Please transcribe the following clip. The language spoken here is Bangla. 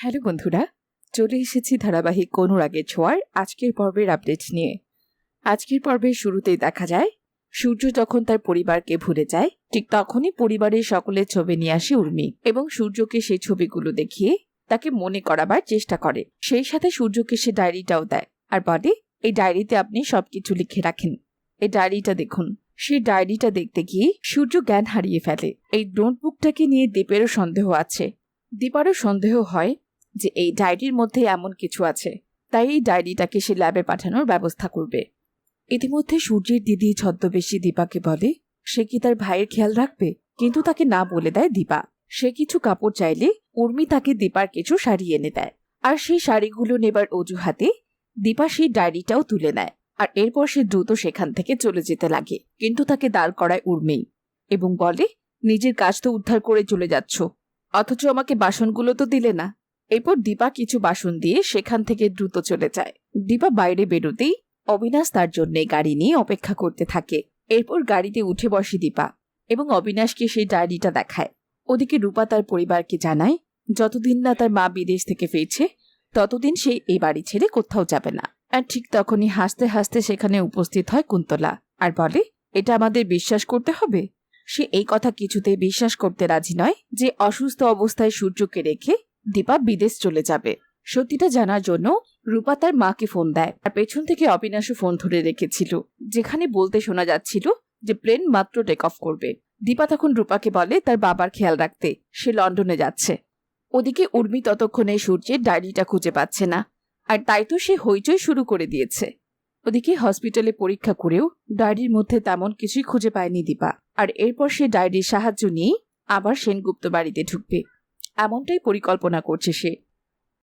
হ্যালো বন্ধুরা, চলে এসেছি ধারাবাহিক অনুরাগের ছোঁয়ার আজকের পর্বের আপডেট নিয়ে। আজকের পর্বের শুরুতেই দেখা যায় সূর্য যখন তার পরিবারকে ভুলে যায়, ঠিক তখনই পরিবারের সকলের ছবি নিয়ে আসে উর্মি এবং সূর্যকে সেই ছবিগুলো দেখিয়ে তাকে মনে করাবার চেষ্টা করে। সেই সাথে সূর্যকে সে ডায়েরিটাও দেয় আর বলে, এই ডায়েরিতে আপনি সবকিছু লিখে রাখেন, এই ডায়েরিটা দেখুন। সেই ডায়েরিটা দেখতে গিয়ে সূর্য জ্ঞান হারিয়ে ফেলে। এই নোটবুকটাকে নিয়ে দীপেরও সন্দেহ আছে। দীপারও সন্দেহ হয় যে এই ডায়েরির মধ্যে এমন কিছু আছে, তাই এই ডায়েরিটাকে সে ল্যাবে পাঠানোর ব্যবস্থা করবে। ইতিমধ্যে সূর্যের দিদি ছদ্মবেশী দীপাকে বলে সে কি তার ভাইয়ের খেয়াল রাখবে, কিন্তু তাকে না বলে দেয় দীপা। সে কিছু কাপড় চাইলে উর্মি তাকে দীপার কিছু শাড়ি এনে দেয়, আর সেই শাড়িগুলো নেবার অজুহাতে দীপা সেই ডায়েরিটাও তুলে নেয়। আর এরপর সে দ্রুত সেখান থেকে চলে যেতে লাগে, কিন্তু তাকে দাঁড় করায় উর্মি এবং বলে, নিজের কাজ তো উদ্ধার করে চলে যাচ্ছ, অথচ আমাকে বাসনগুলো তো দিলে না। এরপর দীপা কিছু বাসন দিয়ে সেখান থেকে দ্রুত চলে যায়। দীপা বাইরে বেরোতেই অবিনাশ তার জন্য গাড়ি নিয়ে অপেক্ষা করতে থাকে। এরপর গাড়িতে উঠে বসে দীপা এবং অবিনাশকে সেই ডায়েরিটা দেখায়। ওদিকে রূপা তার পরিবারকে জানায় যতদিন না তার মা বিদেশ থেকে ফিরছে ততদিন সে এই বাড়ি ছেড়ে কোথাও যাবে না। আর ঠিক তখনই হাসতে হাসতে সেখানে উপস্থিত হয় কুন্তলা আর বলে, এটা আমাদের বিশ্বাস করতে হবে। সে এই কথা কিছুতেই বিশ্বাস করতে রাজি নয় যে অসুস্থ অবস্থায় সূর্যকে রেখে দীপা বিদেশ চলে যাবে। সত্যিটা জানার জন্য রূপা তার মাকে ফোন দেয়, আর পেছন থেকে অবিনাশও ফোন ধরে রেখেছিল, যেখানে বলতে শোনা যাচ্ছিল যে প্লেন মাত্র টেক অফ করবে। দীপা তখন রূপাকে বলে তার বাবার খেয়াল রাখতে, সে লন্ডনে যাচ্ছে। ওদিকে উর্মি ততক্ষণে সূর্যের ডায়েরিটা খুঁজে পাচ্ছে না, আর তাই তো সে হইচই শুরু করে দিয়েছে। ওদিকে হসপিটালে পরীক্ষা করেও ডায়েরির মধ্যে তেমন কিছুই খুঁজে পায়নি দীপা। আর এরপর সে ডায়েরির সাহায্য নিয়েই আবার সেনগুপ্ত বাড়িতে ঢুকবে, এমনটাই পরিকল্পনা করছে সে।